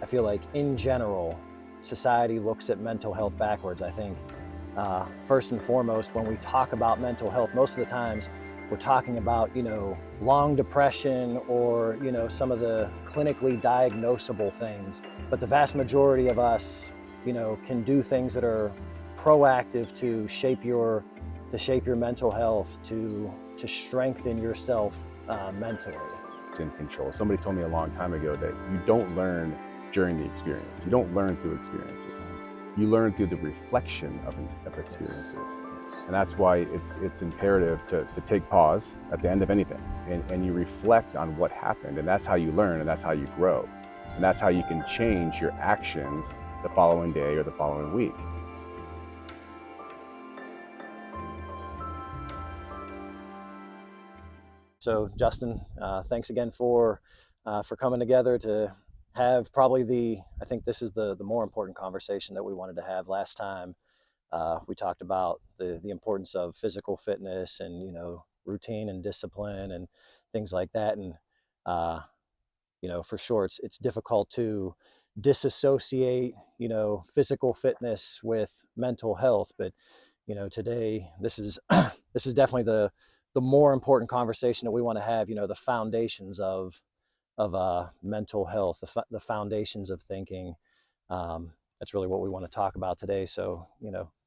I feel like in general, society looks at mental health backwards. I think first and foremost, when we talk about mental health, most of the times we're talking about, long depression or, some of the clinically diagnosable things. But the vast majority of us, can do things that are proactive to shape your mental health, to strengthen yourself mentally. In control. Somebody told me a long time ago that you don't learn during the experience. You don't learn through experiences. You learn through the reflection of experiences. And that's why it's imperative to take pause at the end of anything and you reflect on what happened. And that's how you learn and that's how you grow. And that's how you can change your actions the following day or the following week. So, Justin, thanks again for coming together to have probably I think this is the more important conversation that we wanted to have. Last time we talked about the importance of physical fitness and routine and discipline and things like that. And for sure, it's difficult to disassociate physical fitness with mental health. But today this is this is definitely the more important conversation that we want to have. The foundations of mental health, the foundations of thinking. That's really what we want to talk about today. So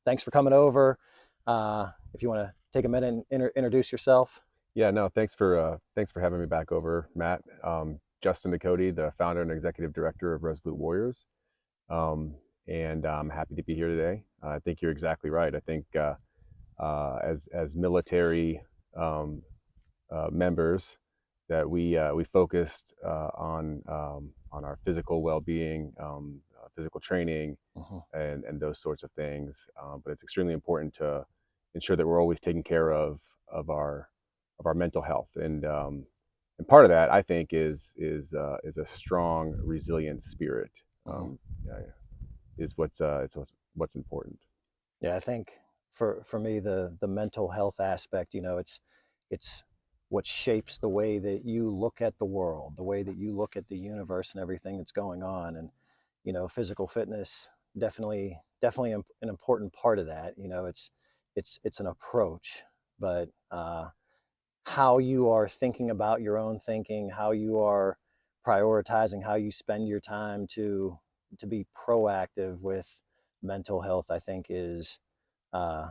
thanks for coming over. If you want to take a minute and introduce yourself. Yeah, no, thanks for having me back over, Matt. Justin Ducote, the founder and executive director of Resolute Warriors. And I'm happy to be here today. I think you're exactly right. I think as military members, that we focused on our physical well-being, physical training, and those sorts of things. But it's extremely important to ensure that we're always taking care of our mental health, and part of that, I think, is a strong, resilient spirit. Is what's important. Yeah, I think for me the mental health aspect, it's what shapes the way that you look at the world, the way that you look at the universe and everything that's going on. And physical fitness definitely an important part of that. It's an approach, but how you are thinking about your own thinking, how you are prioritizing, how you spend your time to be proactive with mental health, I think is uh,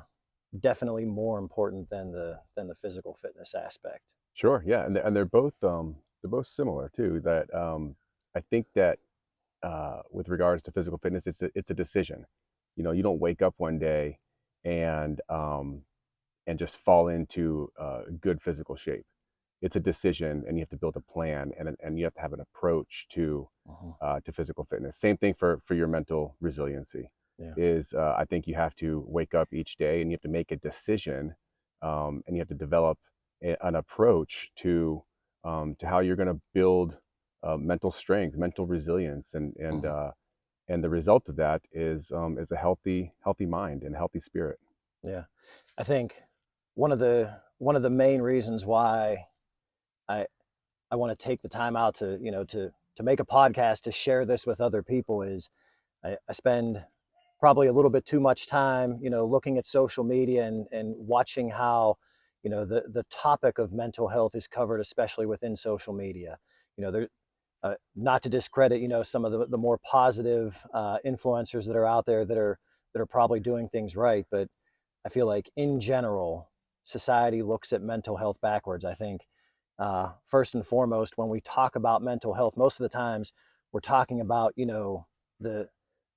definitely more important than the physical fitness aspect. Sure, yeah, and they're both similar too. That I think that with regards to physical fitness, it's a decision. You don't wake up one day and just fall into good physical shape. It's a decision, and you have to build a plan, and you have to have an approach Mhm. to physical fitness. Same thing for your mental resiliency. Yeah. Is I think you have to wake up each day, and you have to make a decision, and you have to develop an approach to how you're going to build mental strength, mental resilience, Mhm. and the result of that is a healthy mind and healthy spirit. Yeah. I think one of the main reasons why I I want to take the time out to make a podcast to share this with other people is I spend probably a little bit too much time, looking at social media and watching how, the topic of mental health is covered, especially within social media. There, not to discredit, some of the more positive influencers that are out there that are probably doing things right, but I feel like in general, society looks at mental health backwards. I think first and foremost, when we talk about mental health, most of the times we're talking about, the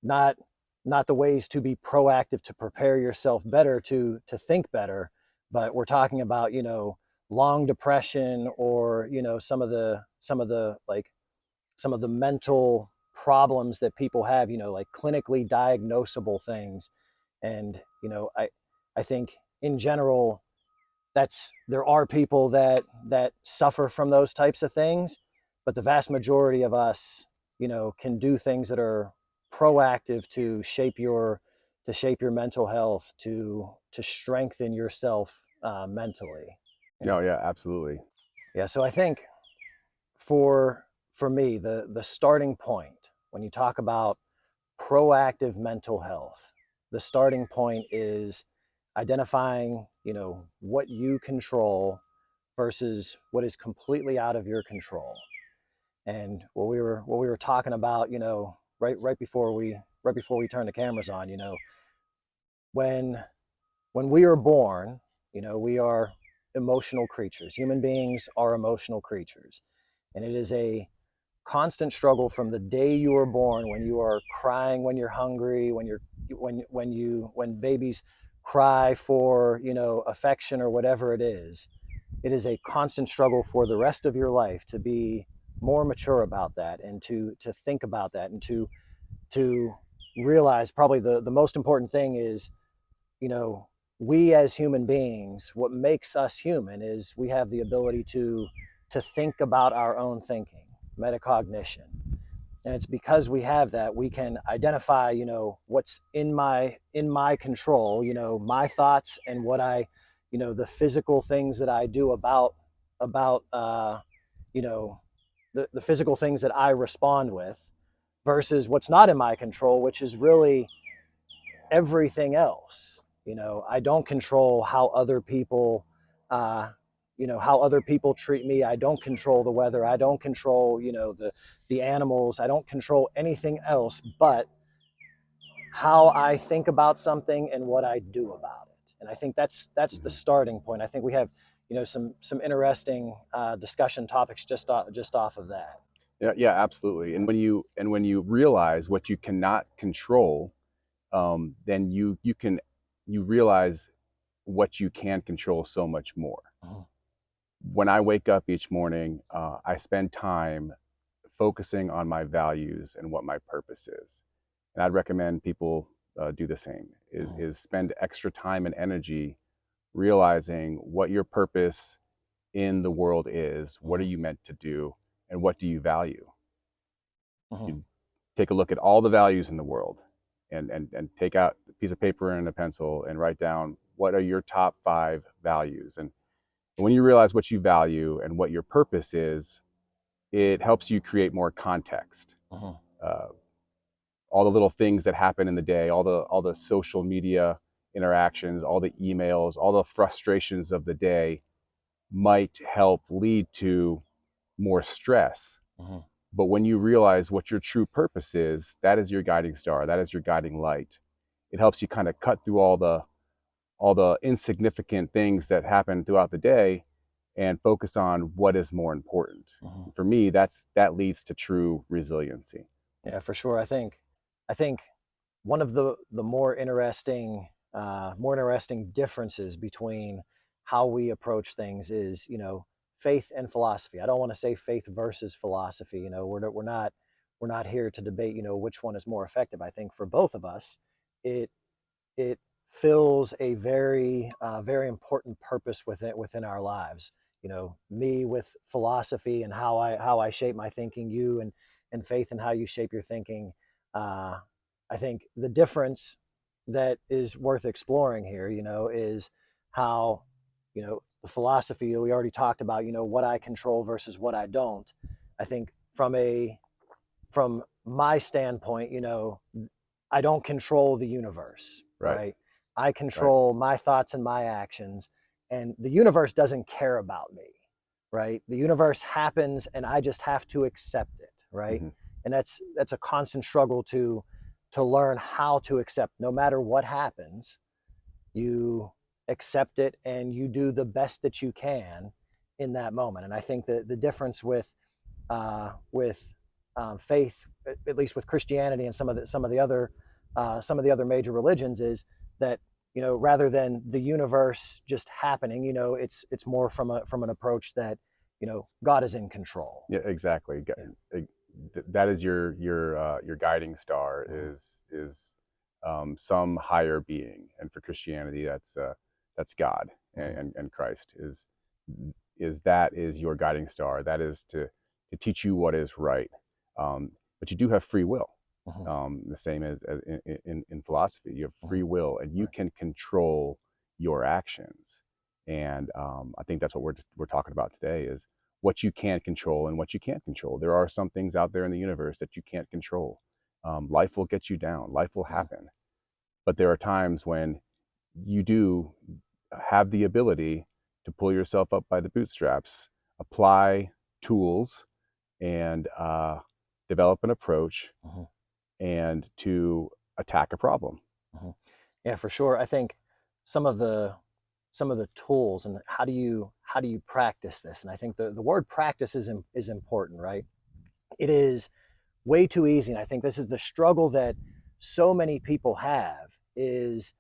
not not the ways to be proactive to prepare yourself better to think better, but we're talking about, long depression or, some of the mental problems that people have, like clinically diagnosable things. And I think in general, there are people that suffer from those types of things, but the vast majority of us, can do things that are proactive to shape your mental health, to strengthen yourself mentally. No, yeah, absolutely. Yeah. So I think for me, the starting point. when you talk about proactive mental health, the starting point is identifying, what you control versus what is completely out of your control. And what we were talking about, right before we turned the cameras on, when when we are born, we are emotional creatures. Human beings are emotional creatures, and it is a constant struggle from the day you are born, when you are crying, when you're hungry, when babies cry for, affection or whatever it is. It is a constant struggle for the rest of your life to be more mature about that, and to think about that, and to realize, probably the most important thing is, you know we as human beings, what makes us human is we have the ability to think about our own thinking, metacognition. And it's because we have that, we can identify, what's in my control, my thoughts, and what I, the physical things that I do about you know the physical things that I respond with, versus what's not in my control, which is really everything else. I don't control how other people, treat me. I don't control the weather. I don't control, the animals. I don't control anything else but how I think about something and what I do about it. And I think that's the Mhm. starting point. I think we have, some interesting discussion topics just off of that. Yeah, yeah, absolutely. And when you realize what you cannot control, then you realize what you can control so much more. Mhm. When I wake up each morning, I spend time focusing on my values and what my purpose is. And I'd recommend people do the same. Mhm. Is spend extra time and energy realizing what your purpose in the world is. What are Mhm. you meant to do, and what do you value? Mhm. You take a look at all the values in the world, and take out a piece of paper and a pencil and write down what are your top 5 values. And when you realize what you value and what your purpose is, it helps you create more context. Mhm. Uh, all the little things that happen in the day, all the social media interactions, all the emails, all the frustrations of the day might help lead to more stress. Mhm. But when you realize what your true purpose is, that is your guiding star, that is your guiding light. It helps you kind of cut through all the insignificant things that happen throughout the day and focus on what is more important. Mhm. For me, that leads to true resiliency. Yeah, for sure. I think one of the more interesting differences between how we approach things is, faith and philosophy. I don't want to say faith versus philosophy. We're not here to debate, which one is more effective. I think for both of us, it it fills a very important purpose within our lives. Me with philosophy and how I shape my thinking, you and faith and how you shape your thinking. uh, I think the difference that is worth exploring here, is how, the philosophy we already talked about, what I control versus what I don't. I think from my standpoint, I don't control the universe, Right, right? I right. control my thoughts and my actions, and the universe doesn't care about me, right? The universe happens, and I just have to accept it, right? Hmm. And that's a constant struggle to learn how to accept. No matter what happens, you accept it and you do the best that you can in that moment. And I think that the difference with faith, at least with Christianity and some of the other major religions, is that, rather than the universe just happening, it's more from an approach that, God is in control. Yeah, exactly. Yeah. That is your guiding star, Mhm. is some higher being. And for Christianity, that's God, and, Mhm. and Christ is your guiding star. That is to teach you what is right. But you do have free will. Mhm. The same as in philosophy, you have Mhm. free will, and you Right. can control your actions. And I think that's what we're talking about today, is what you can control and what you can't control. There are some things out there in the universe that you can't control. Life will get you down, life will happen. But there are times when you do have the ability to pull yourself up by the bootstraps, apply tools, and develop an approach, and to attack a problem. Yeah, for sure. I think some of the tools and how do you practice this? And I think the word practice is important, right? It is way too easy, and I think this is the struggle that so many people have, is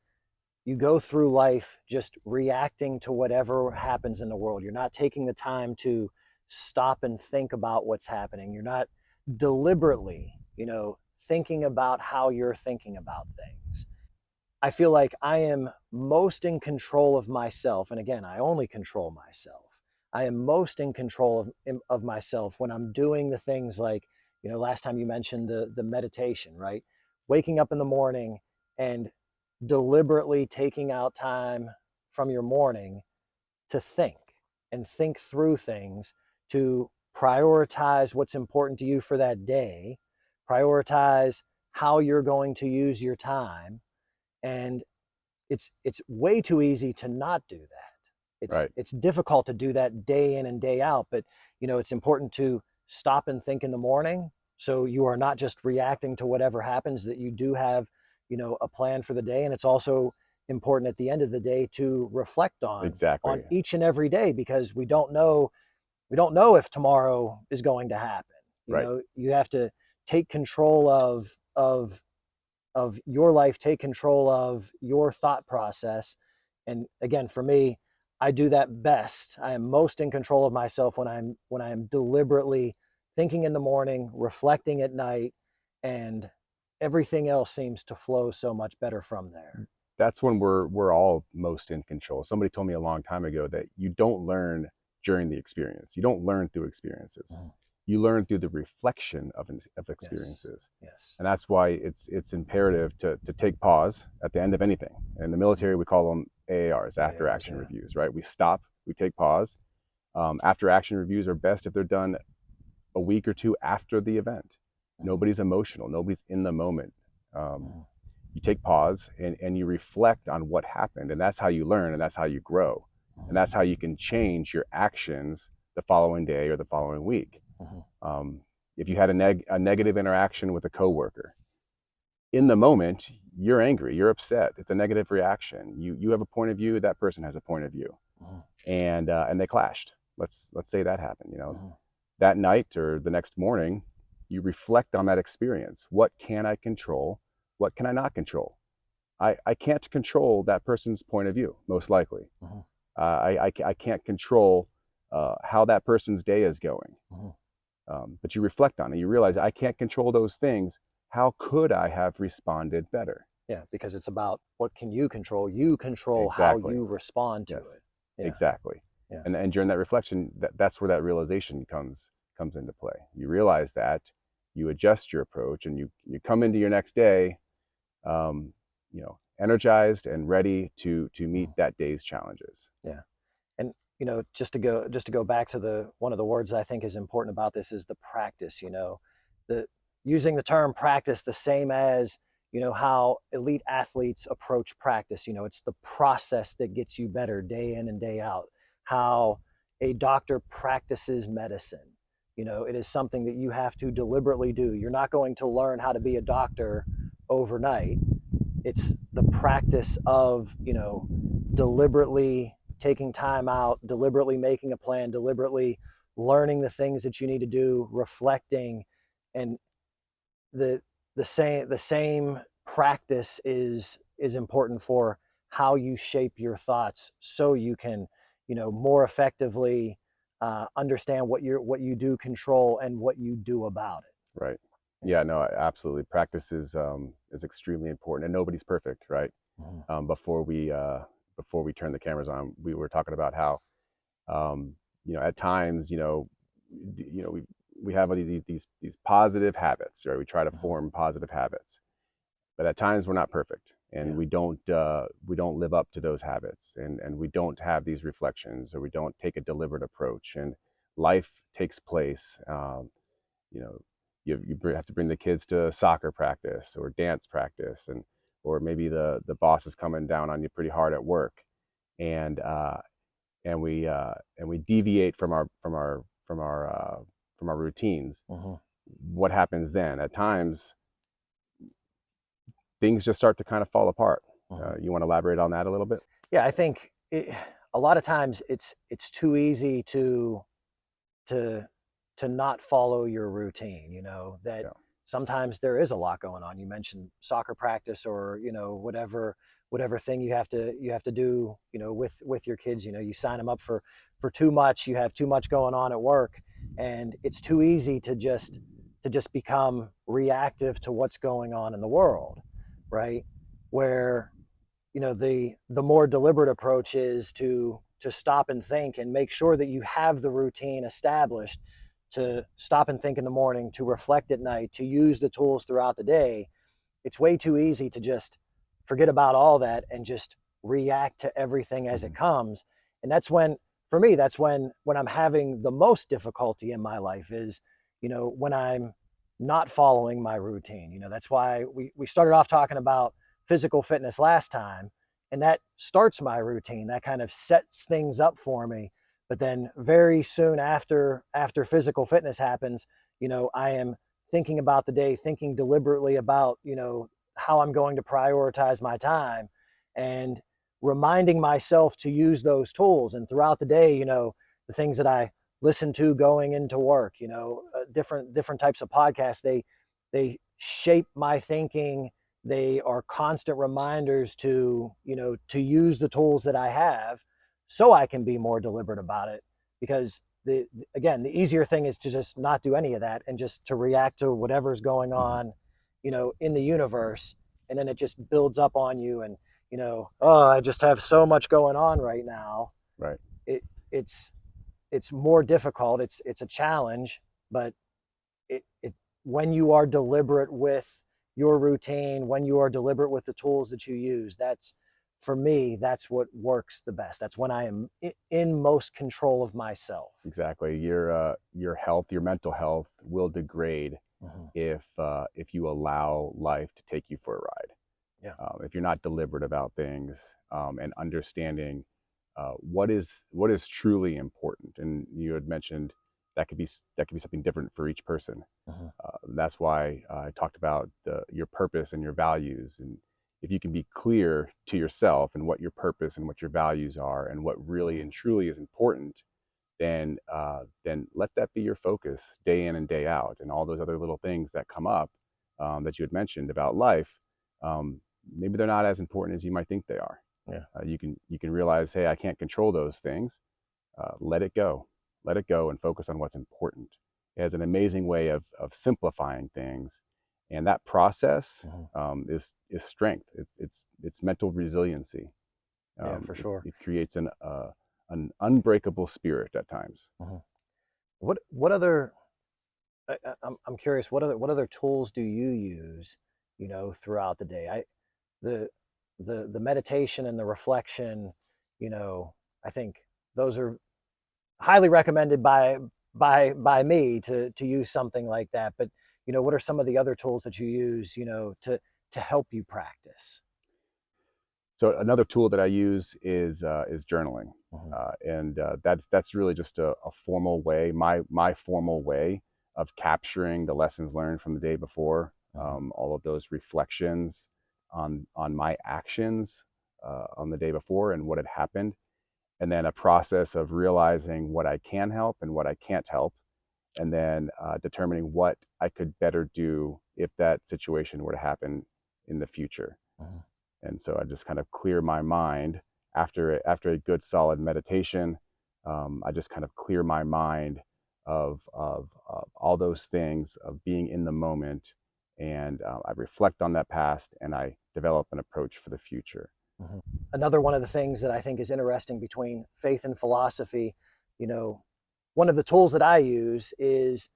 you go through life just reacting to whatever happens in the world. You're not taking the time to stop and think about what's happening. You're not deliberately, thinking about how you're thinking about things. I feel like I am most in control of myself. And again, I only control myself. I am most in control of myself when I'm doing the things like, last time you mentioned the meditation, right? Waking up in the morning and deliberately taking out time from your morning to think and think through things, to prioritize what's important to you for that day, prioritize how you're going to use your time. And it's way too easy to not do that. Right. It's difficult to do that day in and day out, but it's important to stop and think in the morning, so you are not just reacting to whatever happens, that you do have a plan for the day. And it's also important at the end of the day to reflect on Exactly. each and every day, because we don't know if tomorrow is going to happen. Right. You have to take control of your life, take control of your thought process. And again, for me, I do that best. I am most in control of myself when I am deliberately thinking in the morning, reflecting at night, and everything else seems to flow so much better from there. That's when we're all most in control. Somebody told me a long time ago that you don't learn during the experience. You don't learn through experiences. You learn through the reflection of experiences. Yes. And that's why it's imperative to take pause at the end of anything. In the military, we call them AARs, after action reviews, right? We stop, we take pause. After action reviews are best if they're done a week or two after the event. Nobody's emotional, nobody's in the moment. You take pause and you reflect on what happened, and that's how you learn, and that's how you grow, and that's how you can change your actions the following day or the following week. If you had a negative interaction with a coworker, in the moment, you're angry, you're upset. It's a negative reaction. You have a point of view, that person has a point of view, and they clashed. Let's say that happened. That night or the next morning, you reflect on that experience. What can I control? What can I not control? I can't control that person's point of view, most likely. I can't control how that person's day is going. But you reflect on it. You realize I can't control those things. How could I have responded better? Yeah, because it's about what can you control. You control Exactly. how you respond to it. Yeah. Exactly. Yeah. And during that reflection, that's where that realization comes into play. You realize that, you adjust your approach, and you come into your next day, energized and ready to meet that day's challenges. Yeah. And just to go back to one of the words I think is important about this is the practice. The using the term practice the same as how elite athletes approach practice. It's the process that gets you better day in and day out. How a doctor practices medicine. It is something that you have to deliberately do. You're not going to learn how to be a doctor overnight. It's the practice of deliberately taking time out, deliberately making a plan, deliberately learning the things that you need to do, reflecting. And the same practice is important for how you shape your thoughts, so you can more effectively understand what you do control and what you do about it. Right. Yeah, no, absolutely. Practice is extremely important, and nobody's perfect, right? Before we turn the cameras on, we were talking about how, at times, we have these positive habits, right? We try to form positive habits, but at times we're not perfect, and we don't live up to those habits, and we don't have these reflections, or we don't take a deliberate approach. And life takes place. You know, you have to bring the kids to soccer practice or dance practice, and or maybe the boss is coming down on you pretty hard at work, and and we deviate from our routines. Hmm. What happens then? At times, things just start to kind of fall apart. Hmm. You want to elaborate on that a little bit? Yeah, I think a lot of times it's too easy to to not follow your routine. That Yeah. sometimes there is a lot going on. You mentioned soccer practice, or whatever thing you have to do, with your kids. You sign them up for too much. You have too much going on at work, and it's too easy to just become reactive to what's going on in the world, right? Where the more deliberate approach is to stop and think and make sure that you have the routine established, to stop and think in the morning, to reflect at night, to use the tools throughout the day. It's way too easy to just forget about all that and just react to everything as it Mhm. comes. And that's when, for me, that's when I'm having the most difficulty in my life, is when I'm not following my routine. That's why we started off talking about physical fitness last time, and that starts my routine. That kind of sets things up for me. But then very soon after physical fitness happens, I am thinking about the day, thinking deliberately about, how I'm going to prioritize my time, and reminding myself to use those tools. And throughout the day, the things that I listen to going into work, different types of podcasts, they shape my thinking. They are constant reminders to use the tools that I have, so I can be more deliberate about it. Because again, the easier thing is to just not do any of that and just to react to whatever's going Mhm. on, in the universe. And then it just builds up on you. And oh, I just have so much going on right now. Right. It it's it's more difficult. It's a challenge. But it when you are deliberate with your routine, when you are deliberate with the tools that you use, that's, for me, that's what works the best. That's when I am in most control of myself. Exactly. Your health, your mental health will degrade Hmm. if you allow life to take you for a ride. Yeah. If you're not deliberate about things, and understanding what is truly important. And you had mentioned that could be something different for each person. Hmm. That's why I talked about your purpose and your values. And if you can be clear to yourself and what your purpose and what your values are and what really Hmm. and truly is important, then let that be your focus day in and day out. And all those other little things that come up, that you had mentioned about life, um, maybe they're not as important as you might think they are. Yeah. You can realize, hey, I can't control those things. Let it go. Let it go and focus on what's important. It has an amazing way of simplifying things, and that process, Hmm. is strength. It's mental resiliency. Yeah, for sure. It creates an unbreakable spirit at times. Hmm. What other I'm curious, what other tools do you use, throughout the day? The the meditation and the reflection, you know, I think those are highly recommended by me to use something like that. But what are some of the other tools that you use, to help you practice? So another tool that I use is journaling, Hmm. and that's really just a formal way, my formal way of capturing the lessons learned from the day before, Hmm. all of those reflections on my actions on the day before and what had happened, and then a process of realizing what I can help and what I can't help, and then determining what I could better do if that situation were to happen in the future. Hmm. And so I just kind of clear my mind after a good solid meditation. I just kind of clear my mind of all those things, of being in the moment, and I reflect on that past and I develop an approach for the future. Hmm. Another one of the things that I think is interesting between faith and philosophy, you know, one of the tools that I use is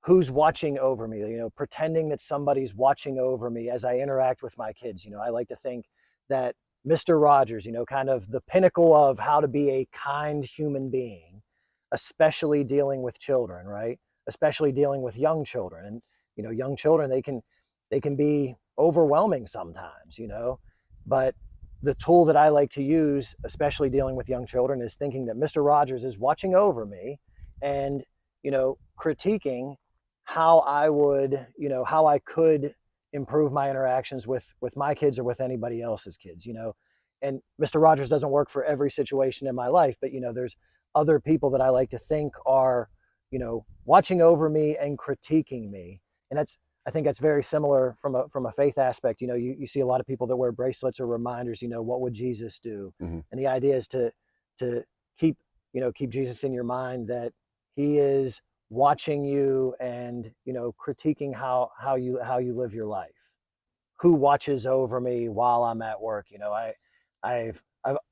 who's watching over me, pretending that somebody's watching over me as I interact with my kids. I like to think that Mr. Rogers, kind of the pinnacle of how to be a kind human being, especially dealing with children, right? Especially dealing with young children. And, young children, they can be overwhelming sometimes, but the tool that I like to use, especially dealing with young children, is thinking that Mr. Rogers is watching over me and, critiquing how I would, how I could improve my interactions with my kids or with anybody else's kids, And Mr. Rogers doesn't work for every situation in my life, but there's other people that I like to think are, watching over me and critiquing me. And I think that's very similar from a faith aspect. You see a lot of people that wear bracelets or reminders, what would Jesus do? Hmm. And the idea is to keep, keep Jesus in your mind, that he is watching you and, critiquing how you live your life. Who watches over me while I'm at work? I've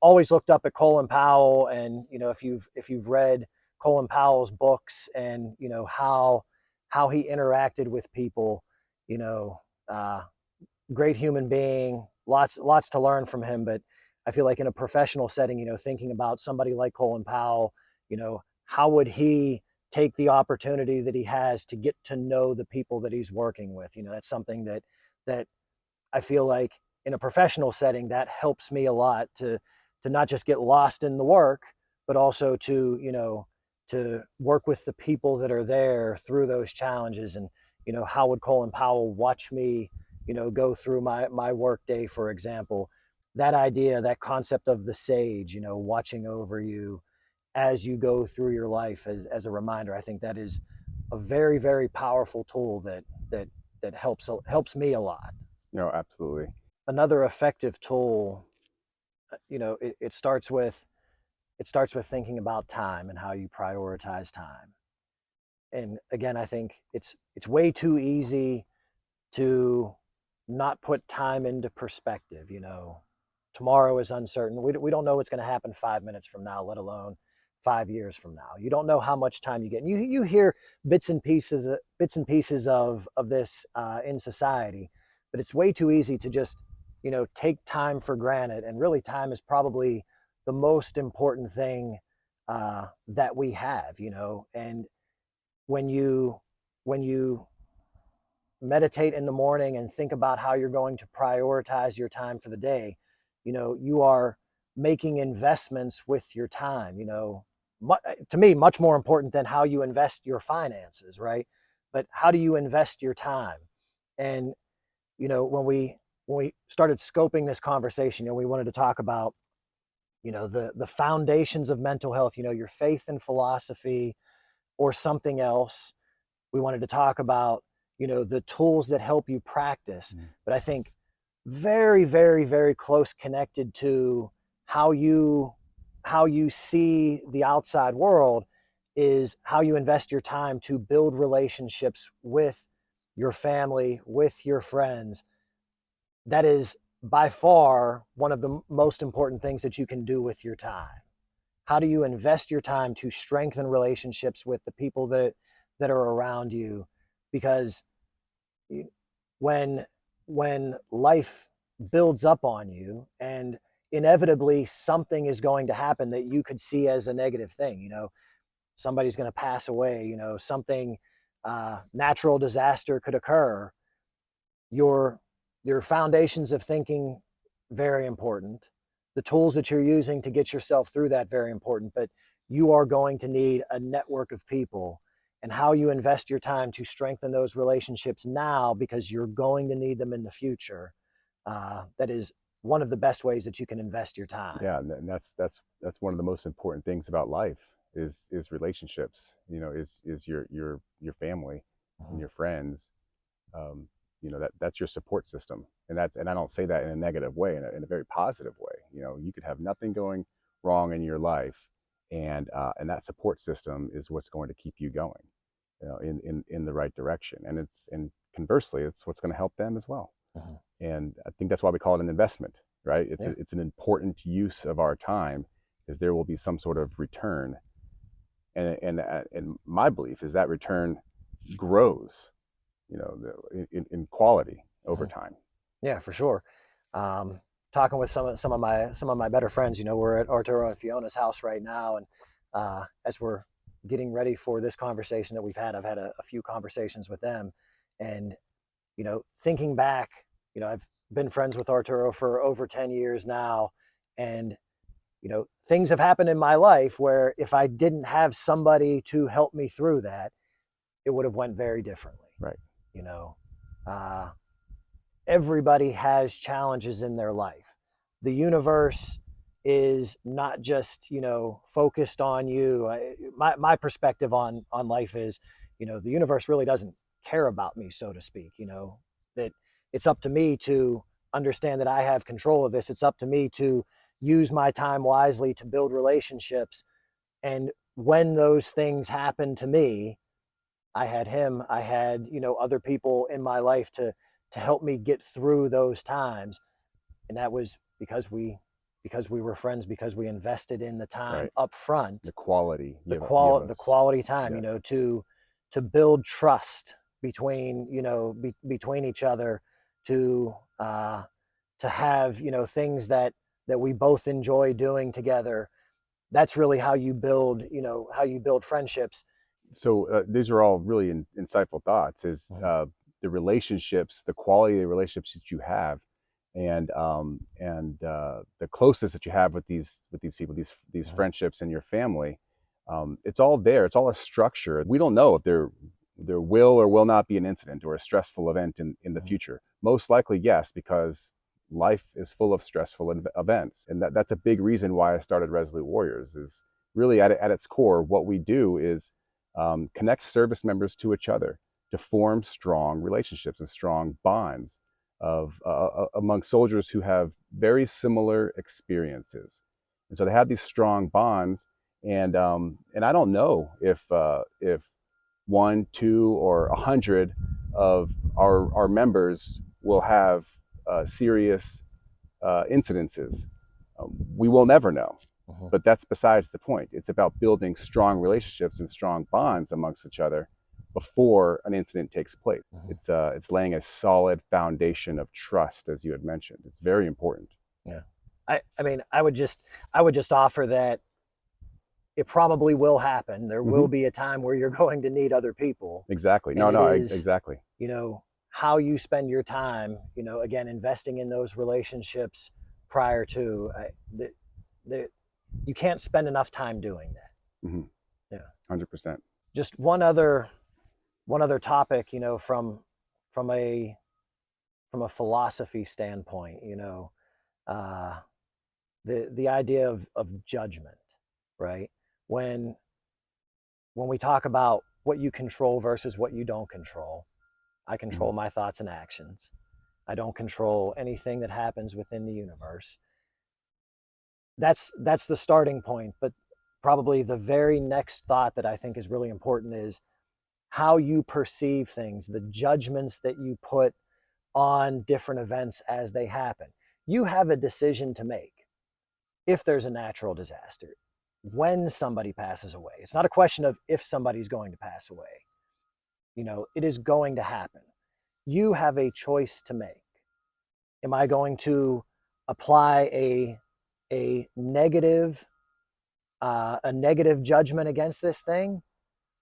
always looked up at Colin Powell, and if you've read Colin Powell's books, and how he interacted with people, you know, uh, great human being, lots to learn from him. But I feel like in a professional setting, thinking about somebody like Colin Powell, how would he take the opportunity that he has to get to know the people that he's working with? That's something that I feel like in a professional setting, that helps me a lot to not just get lost in the work, but also to work with the people that are there through those challenges. And how would Colin Powell watch me, go through my work day, for example? That idea, that concept of the sage, watching over you as you go through your life, as a reminder. I think that is a very, very powerful tool that helps me a lot. Absolutely. Another effective tool, it starts with thinking about time and how you prioritize time. And again, I think it's way too easy to not put time into perspective. Tomorrow is uncertain. We don't know what's going to happen 5 minutes from now, let alone 5 years from now. You don't know how much time you get. And you hear bits and pieces of this in society, but it's way too easy to just take time for granted. And really, time is probably the most important thing that we have. And when you meditate in the morning and think about how you're going to prioritize your time for the day, you are making investments with your time. To me, much more important than how you invest your finances, right? But how do you invest your time? And when we started scoping this conversation, we wanted to talk about the foundations of mental health, your faith and philosophy, or something else. We wanted to talk about the tools that help you practice. Mm. But I think very, very, very close connected to how you how you see the outside world is how you invest your time to build relationships with your family, with your friends. That is by far one of the most important things that you can do with your time. How do you invest your time to strengthen relationships with the people that are around you? Because when when life builds up on you, and inevitably something is going to happen that you could see as a negative thing, somebody's going to pass away, something, natural disaster could occur. Your your foundations of thinking, very important. The tools that you're using to get yourself through that, very important. But you are going to need a network of people, and how you invest your time to strengthen those relationships now, because you're going to need them in the future. That is one of the best ways that you can invest your time. Yeah, and that's one of the most important things about life is relationships. Is your family and Mhm. your friends. Um, that's your support system, and I don't say that in a negative way, in a very positive way. You could have nothing going wrong in your life, and that support system is what's going to keep you going, in the right direction. And conversely, it's what's going to help them as well. Mhm. And I think that's why we call it an investment, right? Yeah. It's an important use of our time, because there will be some sort of return, and my belief is that return grows, in quality over Mhm. time. Yeah, for sure. Um, Talking with some of my better friends, we're at Arturo and Fiona's house right now, and as we're getting ready for this conversation that we've had, I've had a few conversations with them, and thinking back, I've been friends with Arturo for over 10 years now, and things have happened in my life where if I didn't have somebody to help me through that, it would have went very differently. Right. You know, uh, everybody has challenges in their life. The universe is not just focused on you. My perspective on life is, the universe really doesn't care about me, so to speak. That it's up to me to understand that I have control of this. It's up to me to use my time wisely to build relationships. And when those things happen to me, I had him, I had, other people in my life to help me get through those times. And that was because we were friends, because we invested in the time Right. up front, The quality the quality time, yes. To build trust between, between each other, to have, things that we both enjoy doing together. That's really how you build, friendships. So these are all really insightful thoughts. Is Mhm. the relationships, the quality of the relationships that you have, and the closeness that you have with these people, these Mhm. friendships and your family. It's all there. It's all a structure. We don't know if there will or will not be an incident or a stressful event in the Mhm. future. Most likely, yes, because life is full of stressful events, and that's a big reason why I started Resolute Warriors. Is really at its core, what we do is connect service members to each other to form strong relationships and strong bonds of among soldiers who have very similar experiences, and so they have these strong bonds. And I don't know if one, two, or 100 of our members will have serious incidences. We will never know. Mhm. But that's besides the point. It's about building strong relationships and strong bonds amongst each other before an incident takes place. Mhm. It's laying a solid foundation of trust, as you had mentioned. It's very important. Yeah. I mean, I would just offer that it probably will happen. There will Hmm. be a time where you're going to need other people, Exactly. and No, it no, is, exactly. how you spend your time, again, investing in those relationships prior to, the you can't spend enough time doing that. Hmm. Yeah. 100%. Just one other topic, from a from a philosophy standpoint, uh, the idea of judgment, right? When when we talk about what you control versus what you don't control, I Hmm. control my thoughts and actions. I don't control anything that happens within the universe. That's the starting point, but probably the very next thought that I think is really important is how you perceive things, the judgments that you put on different events as they happen. You have a decision to make if there's a natural disaster, when somebody passes away. It's not a question of if somebody's going to pass away. It is going to happen. You have a choice to make. Am I going to apply a negative judgment against this thing,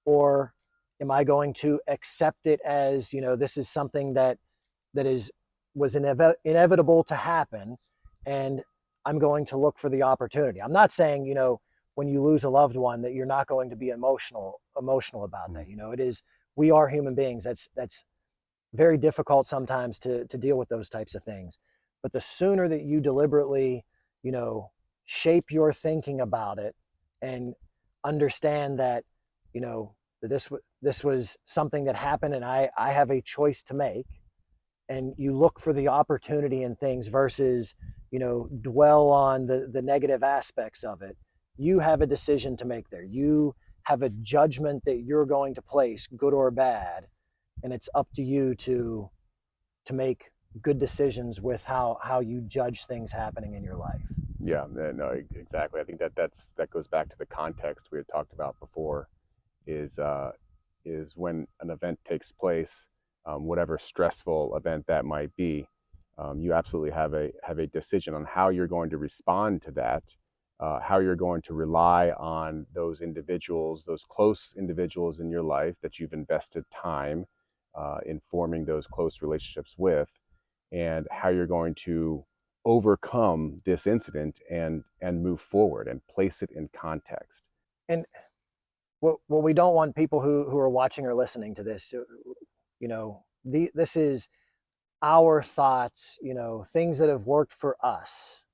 or am I going to accept it as, this is something that was inevitable to happen, and I'm going to look for the opportunity. I'm not saying, when you lose a loved one, that you're not going to be emotional about Hmm. that. It is, we are human beings. That's very difficult sometimes to deal with those types of things. But the sooner that you deliberately, you know, shape your thinking about it, and understand that, that this was something that happened, and I have a choice to make, and you look for the opportunity in things versus, dwell on the negative aspects of it. You have a decision to make there. You have a judgment that you're going to place, good or bad, and it's up to you to make good decisions with how you judge things happening in your life. Yeah, no, exactly. I think that goes back to the context we had talked about before. Is is when an event takes place, whatever stressful event that might be, you absolutely have a decision on how you're going to respond to that, how you're going to rely on those individuals, those close individuals in your life that you've invested time in forming those close relationships with, and how you're going to overcome this incident and move forward and place it in context. And what we don't want people who are watching or listening to this, this is our thoughts, things that have worked for us,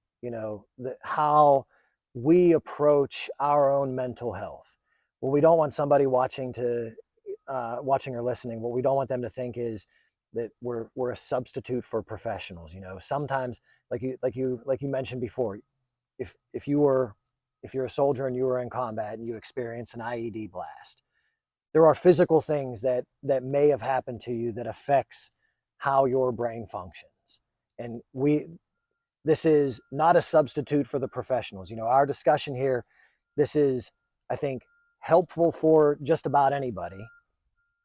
how we approach our own mental health. What we don't want somebody watching or listening, what we don't want them to think is that we're a substitute for professionals. Sometimes, like you mentioned before, if you're a soldier and you were in combat and you experience an IED blast, there are physical things that may have happened to you that affects how your brain functions. And this is not a substitute for the professionals. Our discussion here, this is, I think, helpful for just about anybody.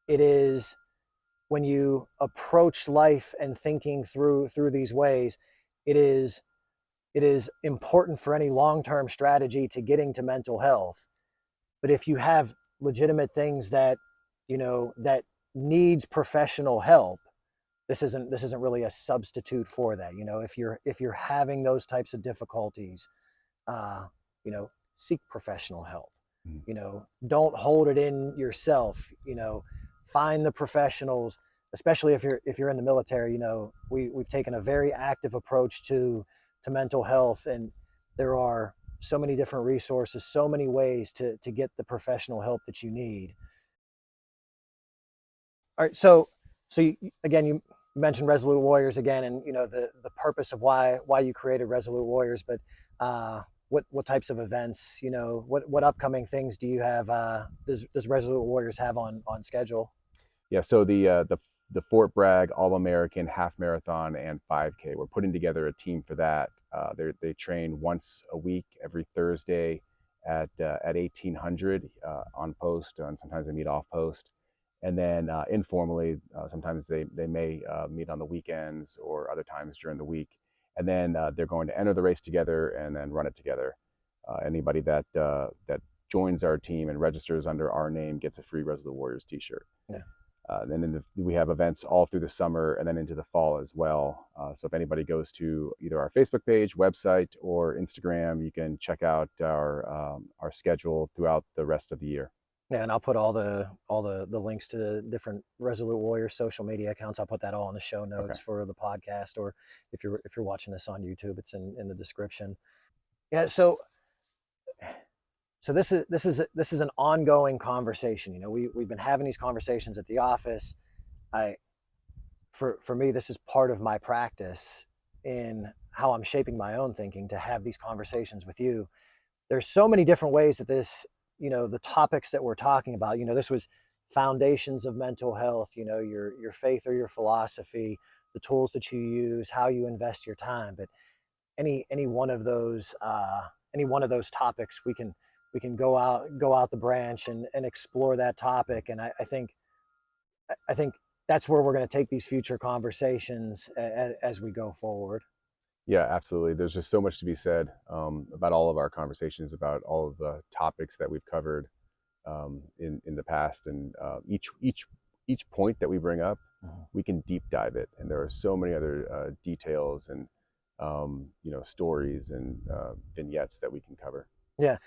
It is, when you approach life and thinking through these ways, it is important for any long-term strategy to getting to mental health. But if you have legitimate things that that needs professional help, this isn't really a substitute for that. If you're having those types of difficulties, uh, seek professional help. Mhm. Don't hold it in yourself. Find the professionals, especially if you're in the military. We've taken a very active approach to mental health, and there are so many different resources, so many ways to get the professional help that you need. All right, so again, you mentioned Resolute Warriors again, and the purpose of why you created Resolute Warriors. But what types of events, what upcoming things do you have? Does Resolute Warriors have on schedule? Yeah, so the Fort Bragg All American Half Marathon and 5K, we're putting together a team for that. They train once a week, every Thursday at 1800 on post, and sometimes they meet off post. And then informally, sometimes they may meet on the weekends or other times during the week. And then they're going to enter the race together and then run it together. Anybody that joins our team and registers under our name gets a free Resolute Warriors T-shirt. Yeah. Then we have events all through the summer and then into the fall as well. So if anybody goes to either our Facebook page, website, or Instagram, you can check out our schedule throughout the rest of the year. Yeah, and I'll put all the links to different Resolute Warriors social media accounts. I'll put that all in the show notes Okay. for the podcast, or if you're watching this on YouTube, it's in the description. Yeah, so this is an ongoing conversation. We've been having these conversations at the office. I for me, this is part of my practice in how I'm shaping my own thinking, to have these conversations with you. There's so many different ways that the topics that we're talking about, this was foundations of mental health, your faith or your philosophy, the tools that you use, how you invest your time. But any one of those topics, we can go out the branch and explore that topic. And I think that's where we're going to take these future conversations as we go forward. Yeah, absolutely. There's just so much to be said about all of our conversations, about all of the topics that we've covered in the past, and each point that we bring up, we can deep dive it, and there are so many other details and stories and vignettes that we can cover. Yeah.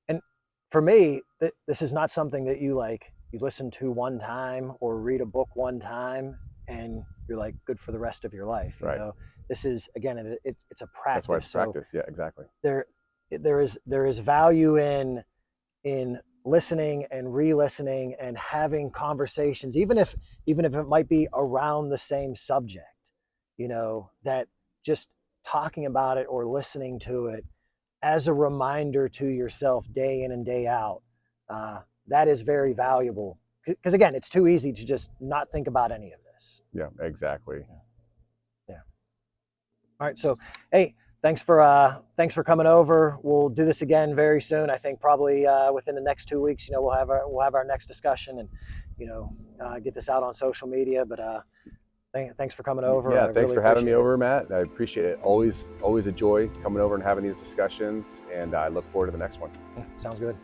And for me, this is not something that you listen to one time or read a book one time and you're like good for the rest of your life. Right. This is, again, it's a practice. That's why it's practice. Yeah, exactly. There is value in listening and re-listening and having conversations, even if it might be around the same subject, that just talking about it or listening to it as a reminder to yourself day in and day out, that is very valuable. Because again, it's too easy to just not think about any of this. Yeah, exactly. Yeah. All right. So, hey, thanks for coming over. We'll do this again very soon. I think probably within the next 2 weeks. We'll have our next discussion and get this out on social media. But Thanks for coming over. Yeah, I thanks really for having me appreciate it. over, Matt. I appreciate it. Always a joy coming over and having these discussions, and I look forward to the next one. Sounds good.